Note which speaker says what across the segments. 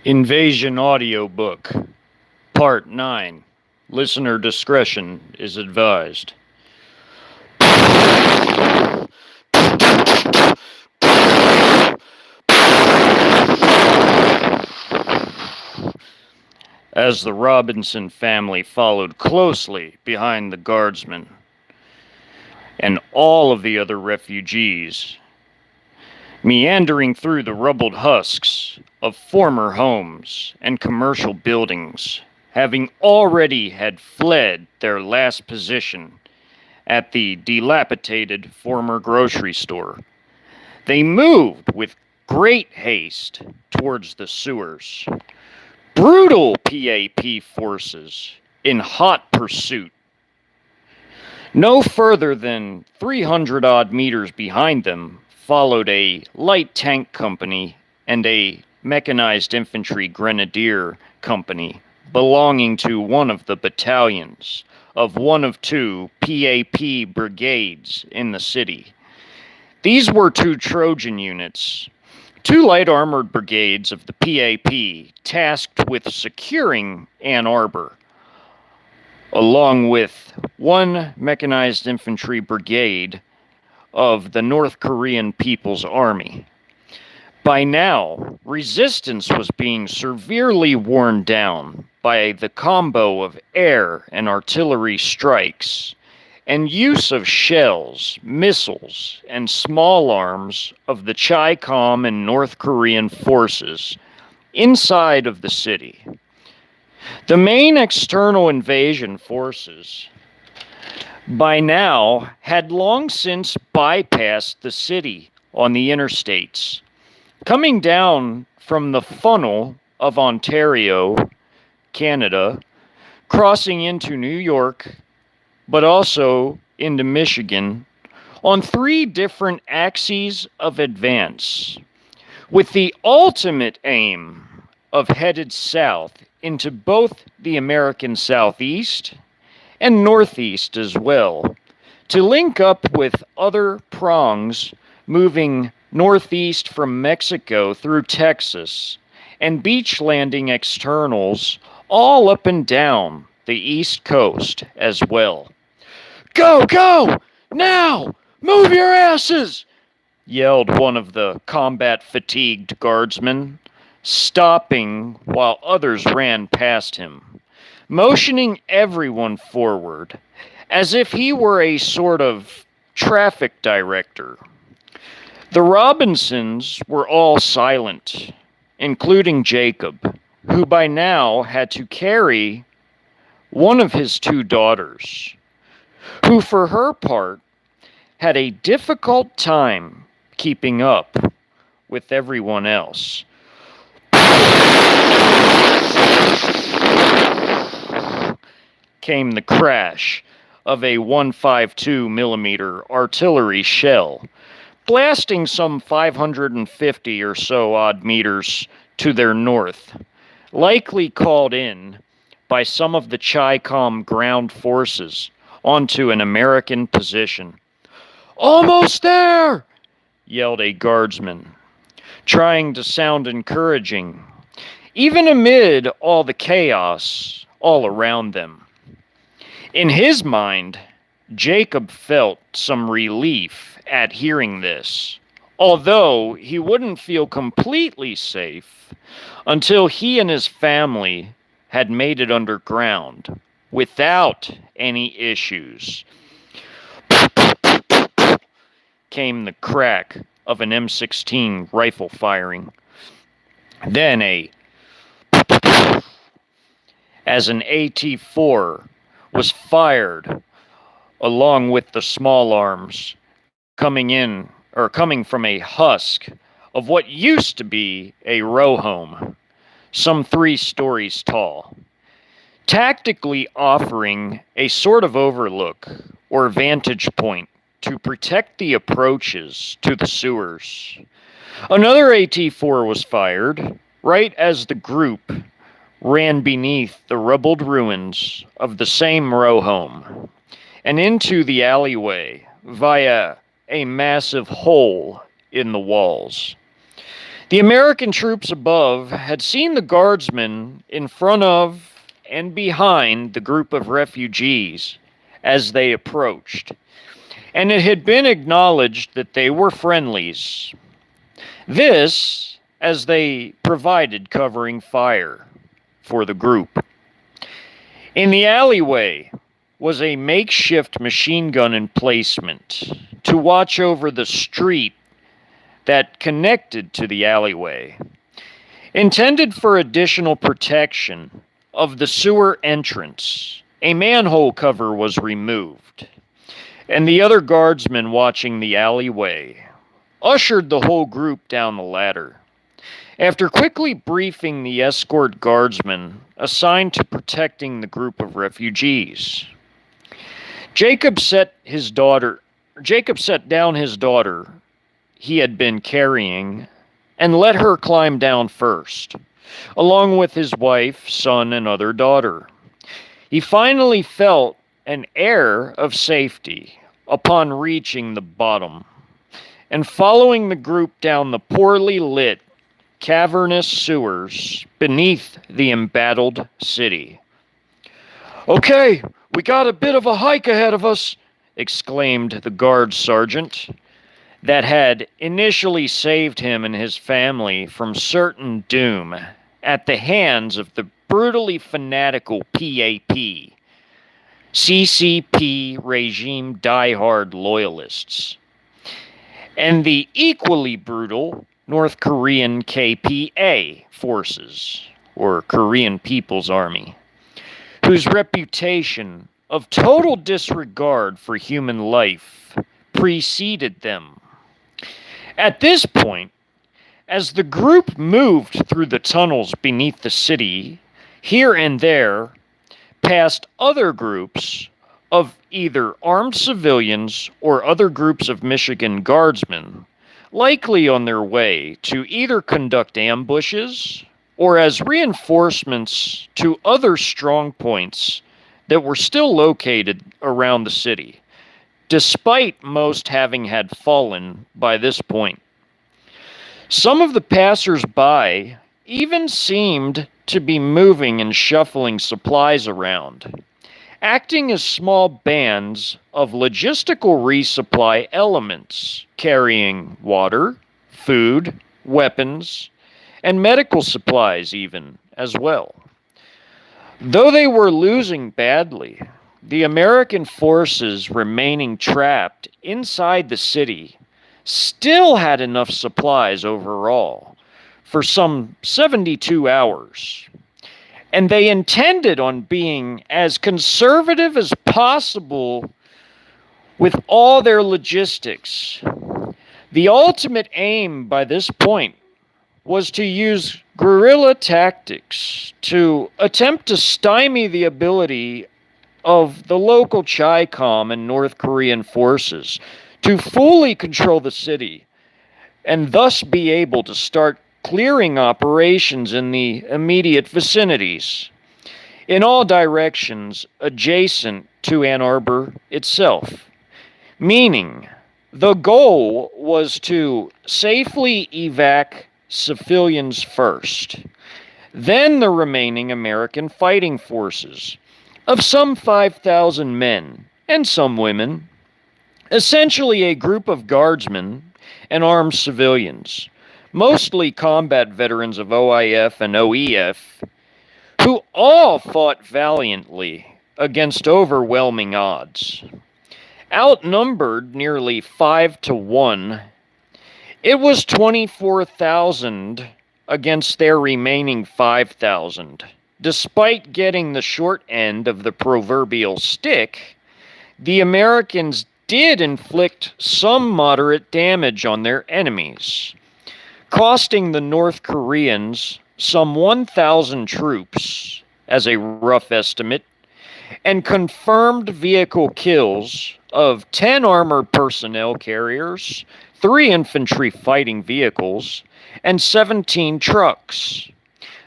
Speaker 1: Invasion Audiobook, Part 9. Listener discretion is advised. As the Robinson family followed closely behind the guardsmen and all of the other refugees, meandering through the rubbled husks of former homes and commercial buildings, having already had fled their last position at the dilapidated former grocery store, they moved with great haste towards the sewers. Brutal PAP forces in hot pursuit. No further than 300-odd meters behind them followed a light tank company and a mechanized infantry grenadier company belonging to one of the battalions of one of two PAP brigades in the city. These were two Trojan units, two light armored brigades of the PAP tasked with securing Ann Arbor, along with one mechanized infantry brigade of the North Korean People's Army. By now, resistance was being severely worn down by the combo of air and artillery strikes and use of shells, missiles, and small arms of the Ch1nese and North Korean forces inside of the city. The main external invasion forces by now had long since bypassed the city on the interstates, coming down from the funnel of Ontario, Canada, crossing into New York, but also into Michigan, on three different axes of advance, with the ultimate aim of headed south into both the American Southeast and Northeast as well, to link up with other prongs moving northeast from Mexico through Texas, and beach landing externals all up and down the East Coast as well. "Go, go! Now! Move your asses!" yelled one of the combat-fatigued guardsmen, stopping while others ran past him, motioning everyone forward as if he were a sort of traffic director. The Robinsons were all silent, including Jacob, who by now had to carry one of his two daughters, who for her part had a difficult time keeping up with everyone else. Came the crash of a 152 millimeter artillery shell, blasting some 550 or so odd meters to their north, likely called in by some of the Chi-Com ground forces onto an American position. "Almost there!" yelled a guardsman, trying to sound encouraging, even amid all the chaos all around them. In his mind, Jacob felt some relief at hearing this, although he wouldn't feel completely safe until he and his family had made it underground without any issues. Came the crack of an M16 rifle firing. Then as an AT-4 was fired along with the small arms coming from a husk of what used to be a row home, some 3 stories tall, tactically offering a sort of overlook or vantage point to protect the approaches to the sewers. Another AT-4 was fired right as the group ran beneath the rubbled ruins of the same row home and into the alleyway via a massive hole in the walls. The American troops above had seen the guardsmen in front of and behind the group of refugees as they approached, and it had been acknowledged that they were friendlies. This, as they provided covering fire for the group. In the alleyway was a makeshift machine gun emplacement to watch over the street that connected to the alleyway, intended for additional protection of the sewer entrance. A manhole cover was removed, and the other guardsmen watching the alleyway ushered the whole group down the ladder. After quickly briefing the escort guardsmen assigned to protecting the group of refugees, Jacob set down his daughter he had been carrying and let her climb down first, along with his wife, son, and other daughter. He finally felt an air of safety upon reaching the bottom and following the group down the poorly lit, cavernous sewers beneath the embattled city. "Okay, we got a bit of a hike ahead of us," exclaimed the guard sergeant that had initially saved him and his family from certain doom at the hands of the brutally fanatical PAP, CCP regime diehard loyalists, and the equally brutal North Korean KPA forces, or Korean People's Army, whose reputation of total disregard for human life preceded them. At this point, as the group moved through the tunnels beneath the city, here and there, past other groups of either armed civilians or other groups of Michigan guardsmen, likely on their way to either conduct ambushes or as reinforcements to other strong points that were still located around the city, despite most having had fallen by this point. Some of the passers-by even seemed to be moving and shuffling supplies around, acting as small bands of logistical resupply elements, carrying water, food, weapons, and medical supplies even as well. Though they were losing badly, the American forces remaining trapped inside the city still had enough supplies overall for some 72 hours. And they intended on being as conservative as possible with all their logistics. The ultimate aim by this point was to use guerrilla tactics to attempt to stymie the ability of the local Chi-Com and North Korean forces to fully control the city and thus be able to start clearing operations in the immediate vicinities, in all directions adjacent to Ann Arbor itself. Meaning, the goal was to safely evac civilians first, then the remaining American fighting forces of some 5,000 men and some women, essentially a group of guardsmen and armed civilians, mostly combat veterans of OIF and OEF, who all fought valiantly against overwhelming odds. Outnumbered nearly 5-1, it was 24,000 against their remaining 5,000. Despite getting the short end of the proverbial stick, the Americans did inflict some moderate damage on their enemies, costing the North Koreans some 1,000 troops, as a rough estimate, and confirmed vehicle kills of 10 armored personnel carriers, 3 infantry fighting vehicles, and 17 trucks.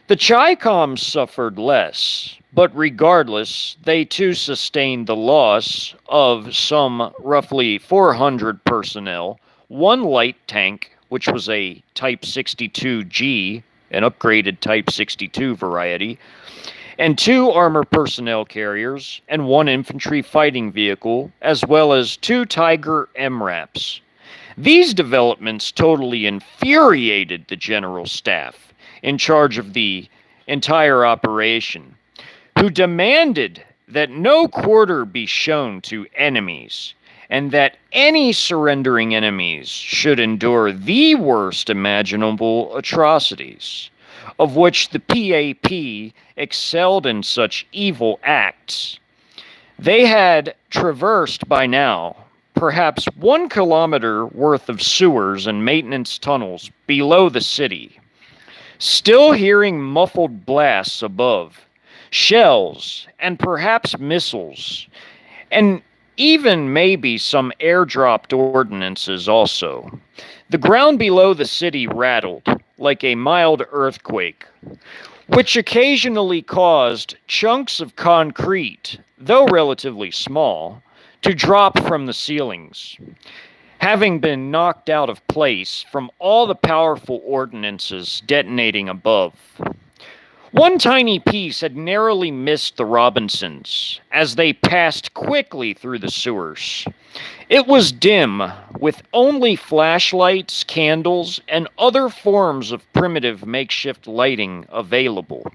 Speaker 1: The Chi-Com suffered less, but regardless, they too sustained the loss of some roughly 400 personnel, 1 light tank, which was a Type 62G, an upgraded Type 62 variety, and 2 armor personnel carriers and 1 infantry fighting vehicle, as well as 2 Tiger MRAPs. These developments totally infuriated the general staff in charge of the entire operation, who demanded that no quarter be shown to enemies, and that any surrendering enemies should endure the worst imaginable atrocities, of which the PAP excelled in such evil acts. They had traversed by now perhaps 1 kilometer worth of sewers and maintenance tunnels below the city, still hearing muffled blasts above, shells, and perhaps missiles, and even maybe some airdropped ordnances also. The ground below the city rattled like a mild earthquake, which occasionally caused chunks of concrete, though relatively small, to drop from the ceilings, having been knocked out of place from all the powerful ordnances detonating above. One tiny piece had narrowly missed the Robinsons as they passed quickly through the sewers. It was dim, with only flashlights, candles, and other forms of primitive makeshift lighting available.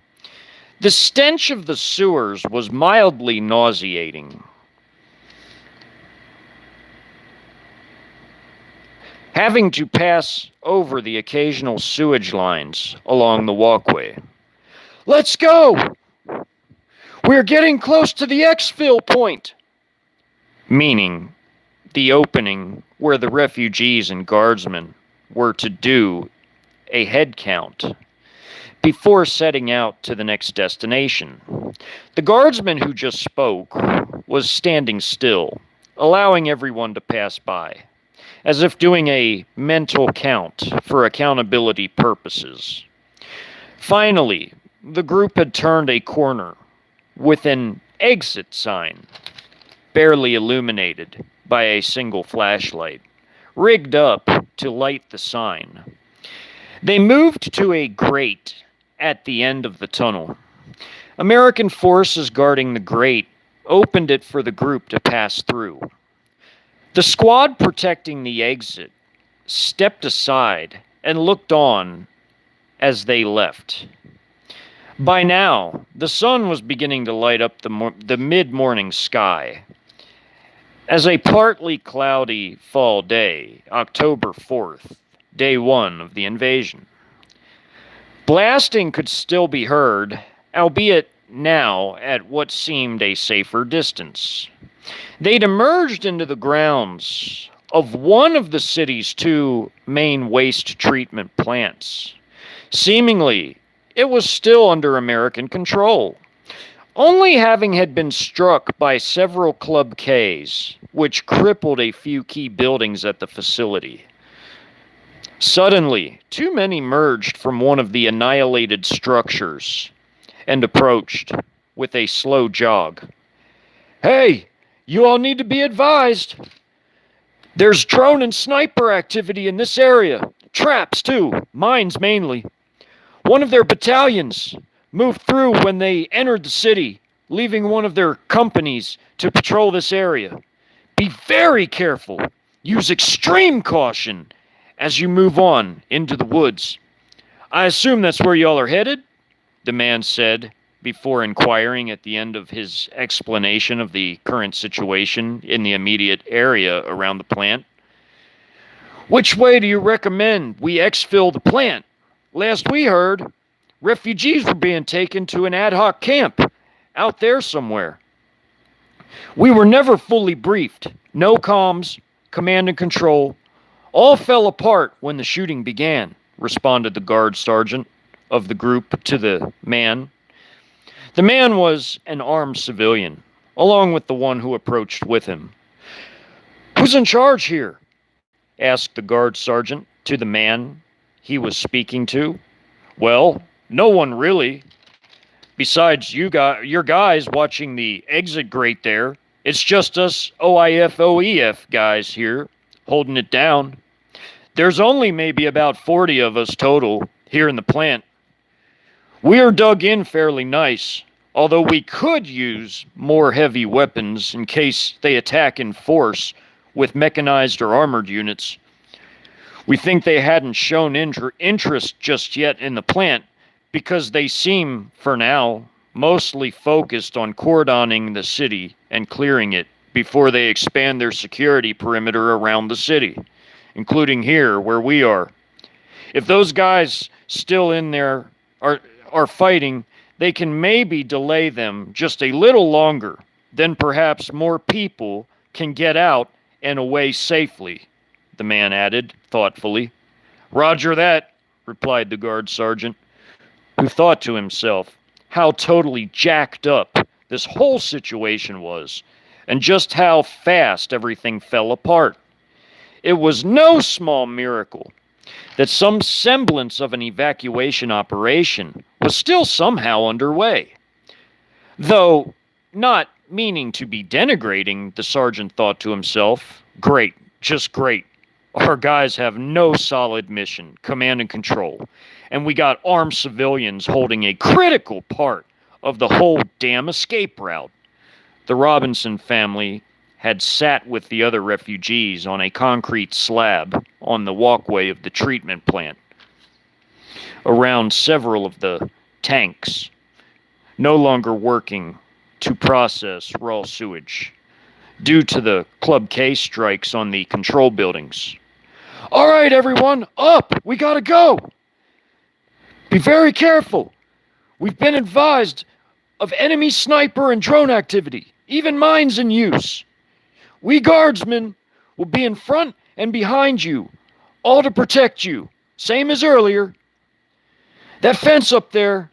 Speaker 1: The stench of the sewers was mildly nauseating. Having to pass over the occasional sewage lines along the walkway. "Let's go! We're getting close to the exfil point!" Meaning the opening where the refugees and guardsmen were to do a head count before setting out to the next destination. The guardsman who just spoke was standing still, allowing everyone to pass by, as if doing a mental count for accountability purposes. Finally, the group had turned a corner with an exit sign, barely illuminated by a single flashlight, rigged up to light the sign. They moved to a grate at the end of the tunnel. American forces guarding the grate opened it for the group to pass through. The squad protecting the exit stepped aside and looked on as they left. By now, the sun was beginning to light up the mid-morning sky. As a partly cloudy fall day, October 4th, day 1 of the invasion. Blasting could still be heard, albeit now at what seemed a safer distance. They'd emerged into the grounds of one of the city's 2 main waste treatment plants. Seemingly, it was still under American control, only having had been struck by several Club Ks, which crippled a few key buildings at the facility. Suddenly, 2 men emerged from one of the annihilated structures and approached with a slow jog. "Hey, you all need to be advised. There's drone and sniper activity in this area. Traps, too. Mines, mainly. One of their battalions moved through when they entered the city, leaving one of their companies to patrol this area. Be very careful. Use extreme caution as you move on into the woods." "I assume that's where y'all are headed?" the man said, before inquiring at the end of his explanation of the current situation in the immediate area around the plant. "Which way do you recommend we exfil the plant? Last we heard, refugees were being taken to an ad hoc camp out there somewhere." "We were never fully briefed. No comms, command and control. All fell apart when the shooting began," responded the guard sergeant of the group to the man. The man was an armed civilian, along with the one who approached with him. "Who's in charge here?" asked the guard sergeant to the man he was speaking to. "Well, no one really. Besides your guys watching the exit grate there, it's just us OIF OEF guys here, holding it down." There's only maybe about 40 of us total here in the plant. We are dug in fairly nice, although we could use more heavy weapons in case they attack in force with mechanized or armored units. We think they hadn't shown interest just yet in the plant because they seem, for now, mostly focused on cordoning the city and clearing it before they expand their security perimeter around the city, including here where we are. If those guys still in there are fighting, they can maybe delay them just a little longer. Then perhaps more people can get out and away safely, the man added thoughtfully. Roger that, replied the guard sergeant, who thought to himself how totally jacked up this whole situation was, and just how fast everything fell apart. It was no small miracle that some semblance of an evacuation operation was still somehow underway. Though not meaning to be denigrating, the sergeant thought to himself, great, just great. Our guys have no solid mission, command and control, and we got armed civilians holding a critical part of the whole damn escape route. The Robinson family had sat with the other refugees on a concrete slab on the walkway of the treatment plant, around several of the tanks, no longer working to process raw sewage due to the Club K strikes on the control buildings. All right, everyone, up! We gotta go! Be very careful. We've been advised of enemy sniper and drone activity, even mines in use. We guardsmen will be in front and behind you, all to protect you, same as earlier. That fence up there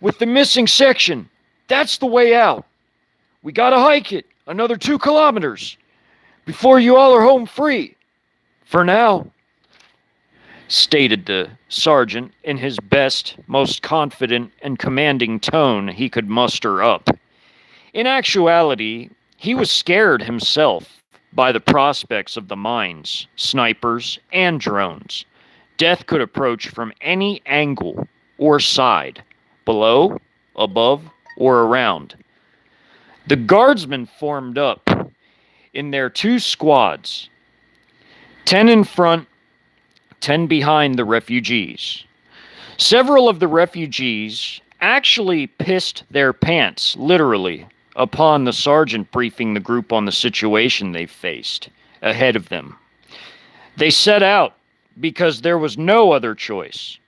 Speaker 1: with the missing section, that's the way out. We gotta hike it another 2 kilometers before you all are home free. For now, stated the sergeant in his best, most confident and commanding tone he could muster up. In actuality, he was scared himself by the prospects of the mines, snipers, and drones. Death could approach from any angle or side, below, above, or around. The guardsmen formed up in their 2 squads, 10 in front, 10 behind the refugees. Several of the refugees actually pissed their pants, literally, upon the sergeant briefing the group on the situation they faced ahead of them. They set out because there was no other choice.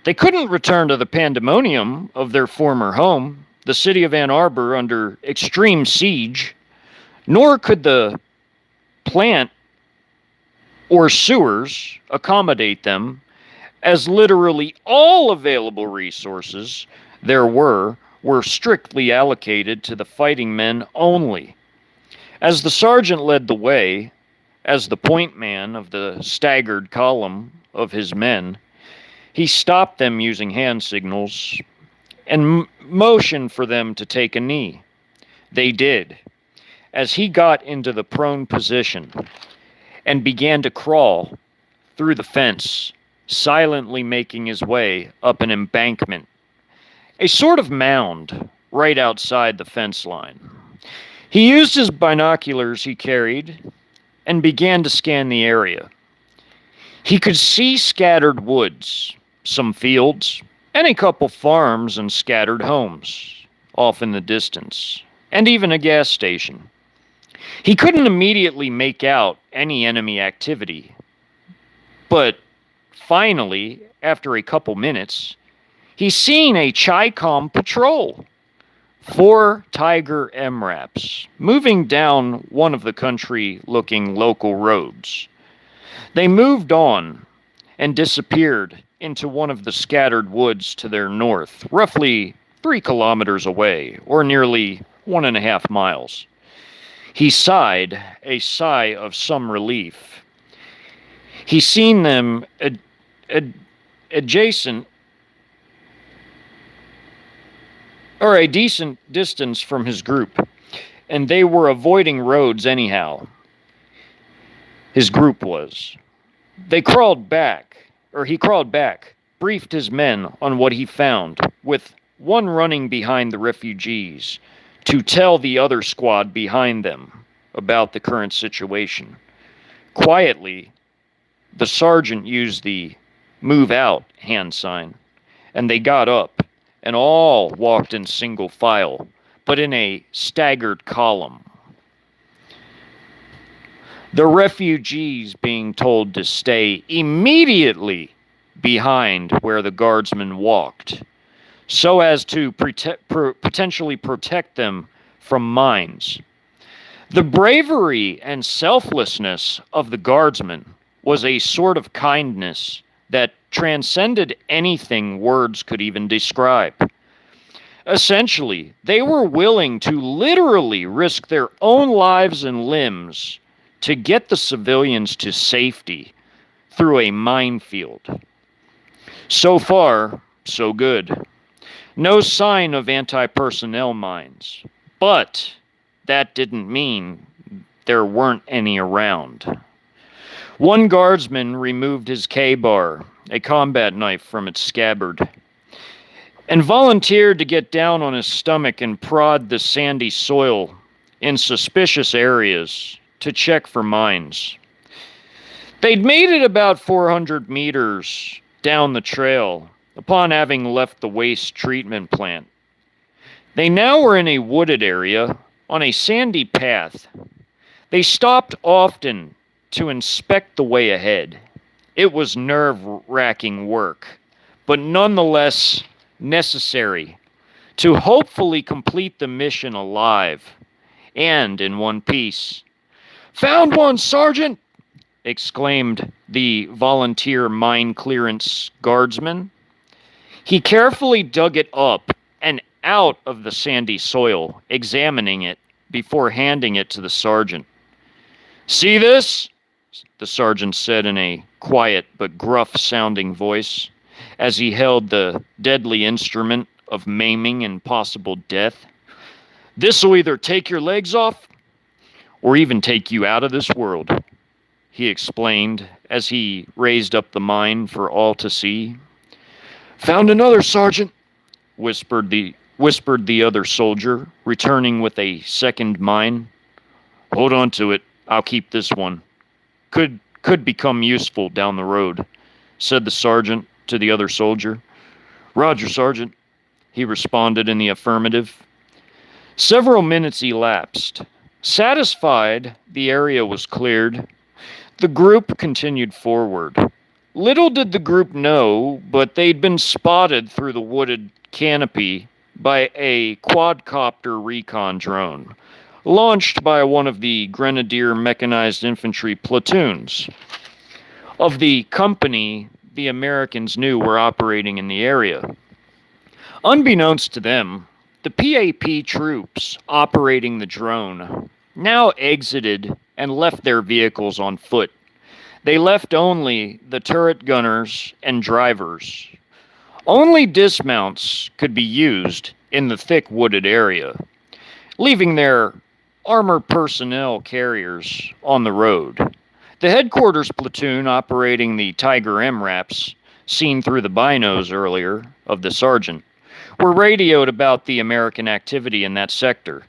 Speaker 1: They couldn't return to the pandemonium of their former home, the city of Ann Arbor under extreme siege, nor could the plant or sewers accommodate them, as literally all available resources there were strictly allocated to the fighting men only. As the sergeant led the way, as the point man of the staggered column of his men, he stopped them using hand signals and motioned for them to take a knee. They did, as he got into the prone position and began to crawl through the fence, silently making his way up an embankment, a sort of mound right outside the fence line. He used his binoculars he carried and began to scan the area. He could see scattered woods, some fields, and a couple farms and scattered homes off in the distance, and even a gas station. He couldn't immediately make out any enemy activity, but finally, after a couple minutes, he seen a Chi-Com patrol, 4 Tiger MRAPs, moving down one of the country-looking local roads. They moved on and disappeared into one of the scattered woods to their north, roughly 3 kilometers away, or nearly 1.5 miles. He sighed a sigh of some relief. He seen them adjacent, or a decent distance from his group, and they were avoiding roads anyhow. His group was. They crawled back, or he crawled back, briefed his men on what he found, with one running behind the refugees to tell the other squad behind them about the current situation. Quietly, the sergeant used the move out hand sign, and they got up and all walked in single file, but in a staggered column. The refugees being told to stay immediately behind where the guardsmen walked, so as to potentially protect them from mines. The bravery and selflessness of the guardsmen was a sort of kindness that transcended anything words could even describe. Essentially, they were willing to literally risk their own lives and limbs to get the civilians to safety through a minefield. So far, so good. No sign of anti-personnel mines, but that didn't mean there weren't any around. One guardsman removed his K-bar, a combat knife, from its scabbard, and volunteered to get down on his stomach and prod the sandy soil in suspicious areas to check for mines. They'd made it about 400 meters down the trail upon having left the waste treatment plant. They now were in a wooded area on a sandy path. They stopped often to inspect the way ahead. It was nerve-wracking work, but nonetheless necessary to hopefully complete the mission alive and in one piece. "Found one, Sergeant!" exclaimed the volunteer mine clearance guardsman. He carefully dug it up and out of the sandy soil, examining it before handing it to the sergeant. "See this?" the sergeant said in a quiet but gruff-sounding voice, as he held the deadly instrument of maiming and possible death. "This'll either take your legs off, or even take you out of this world," he explained as he raised up the mine for all to see. "Found another, Sergeant," whispered the other soldier, returning with a second mine. "Hold on to it. I'll keep this one. Could become useful down the road," said the sergeant to the other soldier. "Roger, Sergeant," he responded in the affirmative. Several minutes elapsed. Satisfied the area was cleared, the group continued forward. Little did the group know, but they'd been spotted through the wooded canopy by a quadcopter recon drone, launched by one of the Grenadier Mechanized Infantry platoons of the company the Americans knew were operating in the area. Unbeknownst to them, the PAP troops operating the drone now exited and left their vehicles on foot. They left only the turret gunners and drivers. Only dismounts could be used in the thick wooded area, leaving their armored personnel carriers on the road. The headquarters platoon operating the Tiger MRAPs, seen through the binos earlier of the sergeant, were radioed about the American activity in that sector,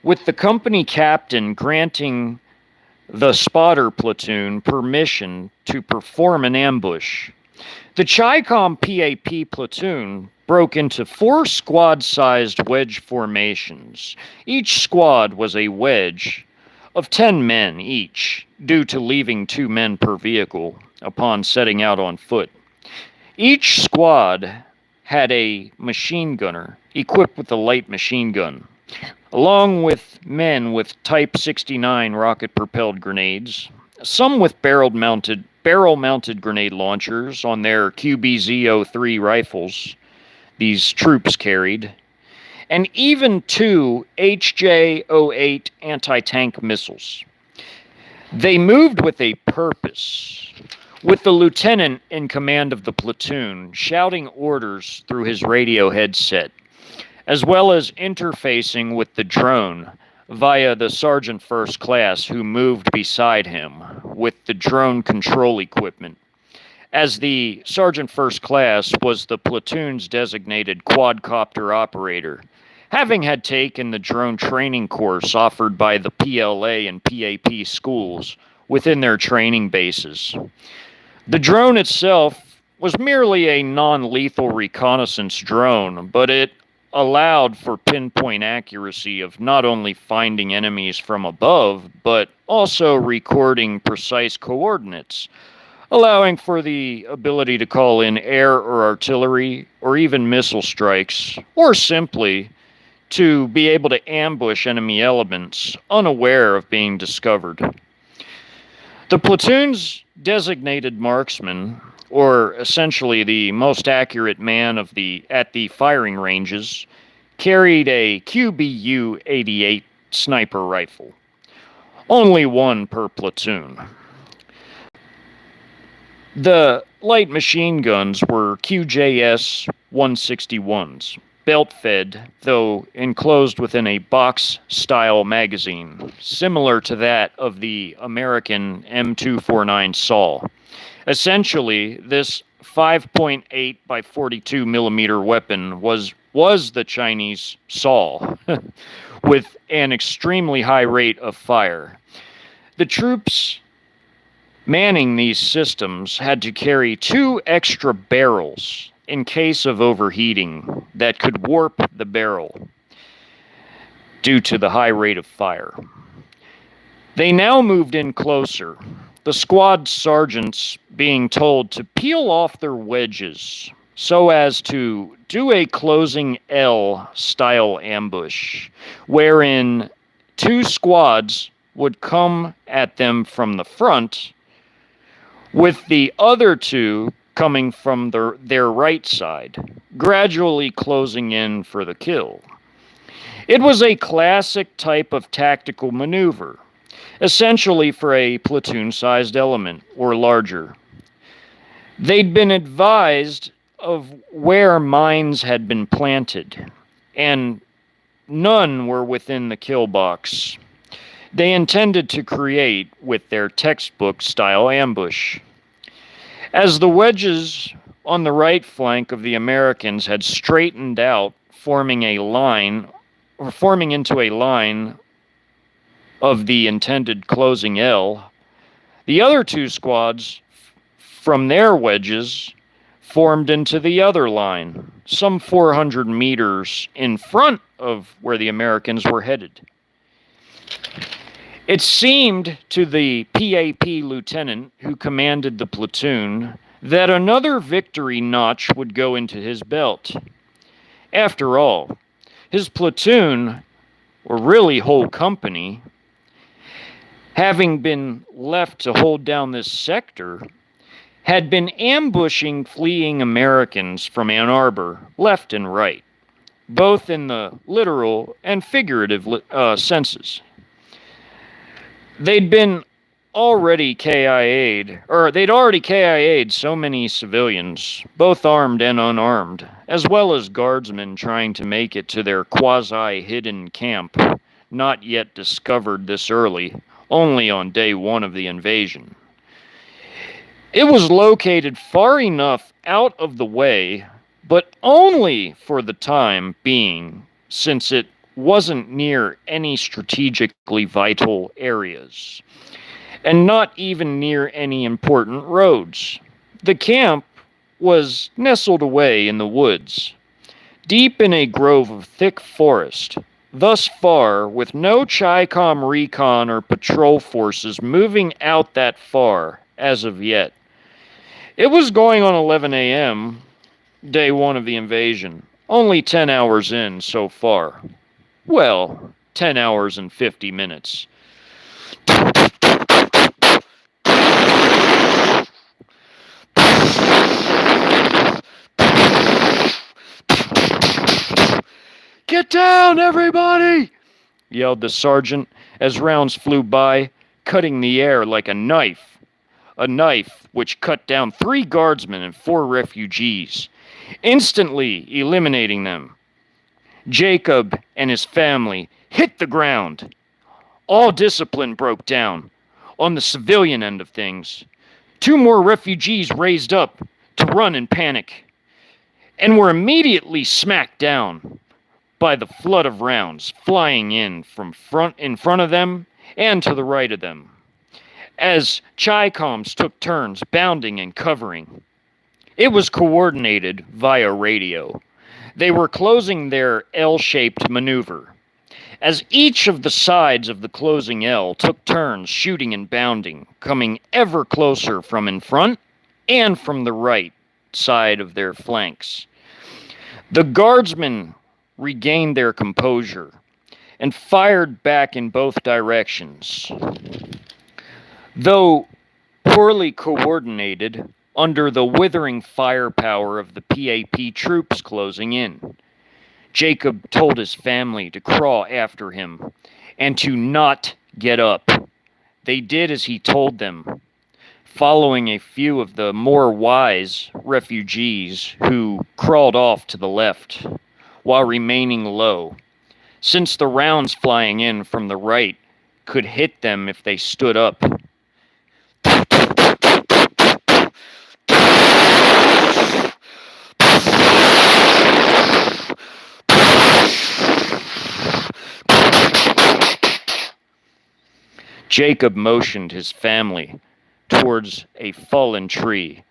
Speaker 1: with the company captain granting the spotter platoon permission to perform an ambush. The Chi-Com PAP platoon broke into 4 squad-sized wedge formations. Each squad was a wedge of 10 men each, due to leaving 2 men per vehicle upon setting out on foot. Each squad had a machine gunner equipped with a light machine gun, along with men with Type 69 rocket-propelled grenades, some with barrel-mounted grenade launchers on their QBZ-03 rifles these troops carried, and even 2 HJ-08 anti-tank missiles. They moved with a purpose, with the lieutenant in command of the platoon shouting orders through his radio headset, as well as interfacing with the drone via the sergeant first class who moved beside him. with the drone control equipment, as the Sergeant First Class was the platoon's designated quadcopter operator, having had taken the drone training course offered by the PLA and PAP schools within their training bases. The drone itself was merely a non-lethal reconnaissance drone, but it allowed for pinpoint accuracy of not only finding enemies from above, but also recording precise coordinates, allowing for the ability to call in air or artillery or even missile strikes, or simply to be able to ambush enemy elements unaware of being discovered. The platoon's designated marksman, or essentially the most accurate man at the firing ranges, carried a QBU-88 sniper rifle, only one per platoon. The light machine guns were Ch1nese, belt-fed, though enclosed within a box-style magazine, similar to that of the American M249 Saw. Essentially, this 5.8 by 42 millimeter weapon was the Chinese Saw, with an extremely high rate of fire. The troops manning these systems had to carry 2 extra barrels in case of overheating that could warp the barrel due to the high rate of fire. They now moved in closer, the squad sergeants being told to peel off their wedges so as to do a closing L style ambush, wherein 2 squads would come at them from the front, with the other 2 coming from their right side, gradually closing in for the kill. It was a classic type of tactical maneuver, essentially for a platoon-sized element or larger. They'd been advised of where mines had been planted, and none were within the kill box they intended to create with their textbook-style ambush. As the wedges on the right flank of the Americans had straightened out, forming into a line of the intended closing L, the other 2 squads from their wedges formed into the other line, some 400 meters in front of where the Americans were headed. It seemed to the PAP lieutenant who commanded the platoon that another victory notch would go into his belt. After all, his platoon, or really whole company, having been left to hold down this sector, had been ambushing fleeing Americans from Ann Arbor, left and right, both in the literal and figurative senses. They'd already KIA'd so many civilians, both armed and unarmed, as well as guardsmen trying to make it to their quasi-hidden camp, not yet discovered this early, only on day 1 of the invasion. It was located far enough out of the way, but only for the time being, since it wasn't near any strategically vital areas, and not even near any important roads. The camp was nestled away in the woods, deep in a grove of thick forest, thus far with no Chi-Com recon or patrol forces moving out that far as of yet. It was going on 11 a.m., day 1 of the invasion, only 10 hours in so far. Well, 10 hours and 50 minutes. "Get down, everybody!" yelled the sergeant as rounds flew by, cutting the air like a knife which cut down 3 guardsmen and 4 refugees, instantly eliminating them. Jacob and his family hit the ground. All discipline broke down. On the civilian end of things, 2 more refugees raised up to run in panic and were immediately smacked down by the flood of rounds flying in front of them and to the right of them, as Chi-coms took turns bounding and covering. It was coordinated via radio. They were closing their L-shaped maneuver, as each of the sides of the closing L took turns shooting and bounding, coming ever closer from in front and from the right side of their flanks. The guardsmen regained their composure and fired back in both directions. Though poorly coordinated under the withering firepower of the PAP troops closing in, Jacob told his family to crawl after him and to not get up. They did as he told them, following a few of the more wise refugees who crawled off to the left while remaining low, since the rounds flying in from the right could hit them if they stood up. Jacob motioned his family towards a fallen tree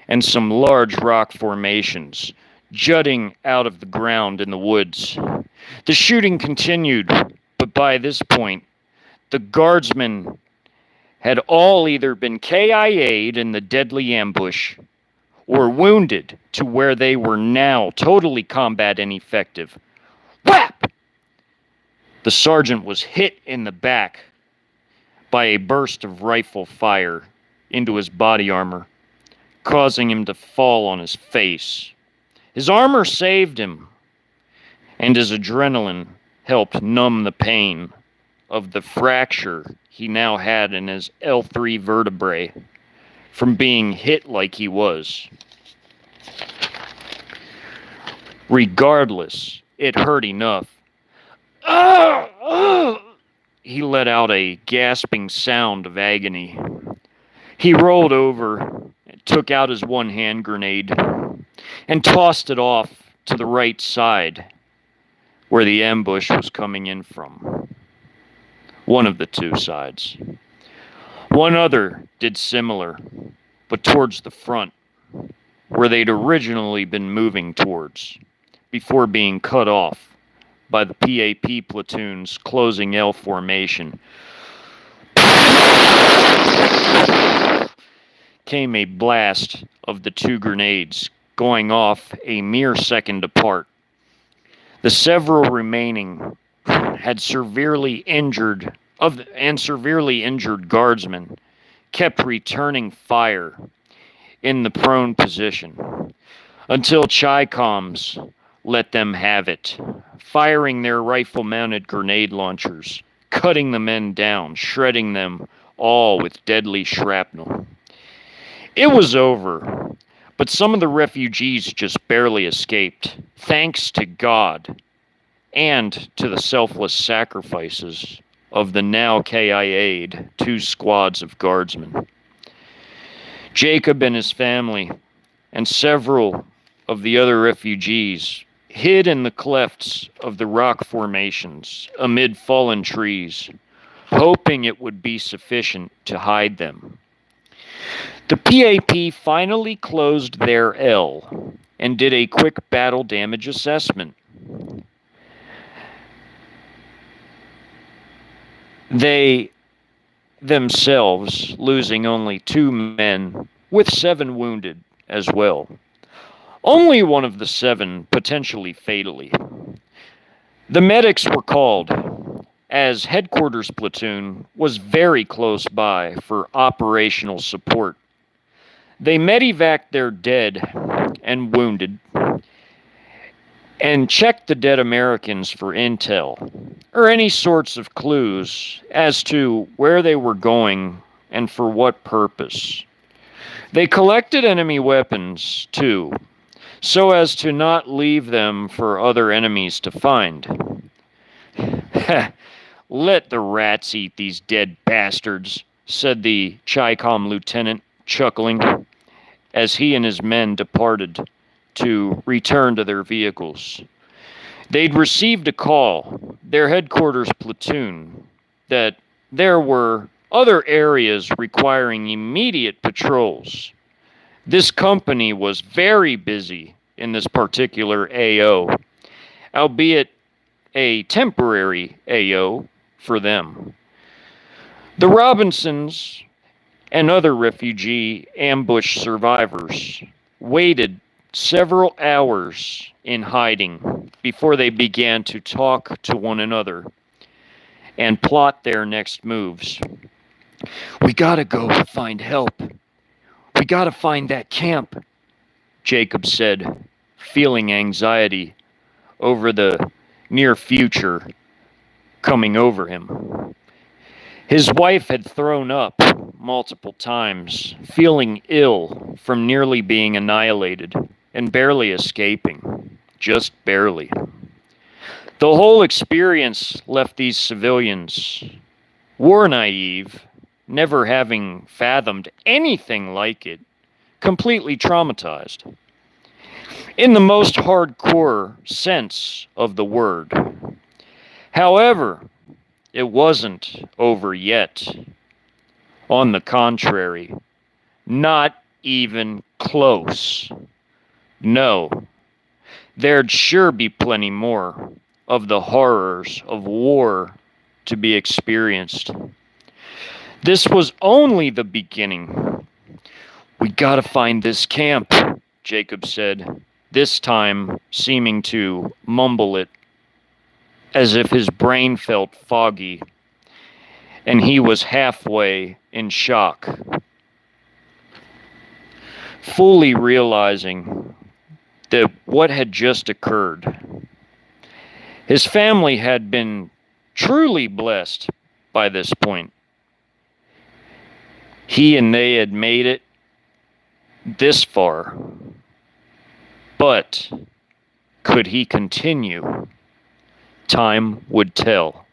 Speaker 1: and some large rock formations jutting out of the ground in the woods. The shooting continued, but by this point, the guardsmen had all either been KIA'd in the deadly ambush or wounded to where they were now totally combat ineffective. Whap! The sergeant was hit in the back by a burst of rifle fire into his body armor, causing him to fall on his face. His armor saved him, and his adrenaline helped numb the pain of the fracture he now had in his L3 vertebrae from being hit like he was. Regardless, it hurt enough. He let out a gasping sound of agony. He rolled over, took out his one hand grenade, and tossed it off to the right side, where the ambush was coming in from. One of the two sides. One other did similar, but towards the front, where they'd originally been moving towards, before being cut off by the PAP platoon's closing L formation. Came a blast of the 2 grenades, going off a mere second apart. The several remaining had severely injured guardsmen kept returning fire in the prone position until Chi-coms let them have it, firing their rifle-mounted grenade launchers, cutting the men down, shredding them all with deadly shrapnel. It was over, but some of the refugees just barely escaped, thanks to God and to the selfless sacrifices of the now KIA'd 2 squads of guardsmen. Jacob and his family and several of the other refugees hid in the clefts of the rock formations amid fallen trees, hoping it would be sufficient to hide them. The PAP finally closed their L and did a quick battle damage assessment. They themselves losing only 2 men, with 7 wounded as well. Only one of the 7 potentially fatally. The medics were called, as headquarters platoon was very close by for operational support. They medevaced their dead and wounded, and checked the dead Americans for intel, or any sorts of clues as to where they were going and for what purpose. They collected enemy weapons, too, so as to not leave them for other enemies to find. Let the rats eat these dead bastards, said the Chi-Com lieutenant, chuckling, as he and his men departed to return to their vehicles. They'd received a call, their headquarters platoon, that there were other areas requiring immediate patrols. This company was very busy in this particular AO, albeit a temporary AO for them. The Robinsons and other refugee ambush survivors waited several hours in hiding before they began to talk to one another and plot their next moves. "We gotta go find help. We gotta find that camp," Jacob said, feeling anxiety over the near future coming over him. His wife had thrown up multiple times, feeling ill from nearly being annihilated and barely escaping, just barely. The whole experience left these civilians, war naive, never having fathomed anything like it, completely traumatized. In the most hardcore sense of the word. However, it wasn't over yet. On the contrary, not even close. No, there'd sure be plenty more of the horrors of war to be experienced. This was only the beginning. "We gotta find this camp," Jacob said, this time seeming to mumble it as if his brain felt foggy and he was halfway in shock, fully realizing that what had just occurred. His family had been truly blessed by this point. He and they had made it this far. But could he continue? Time would tell.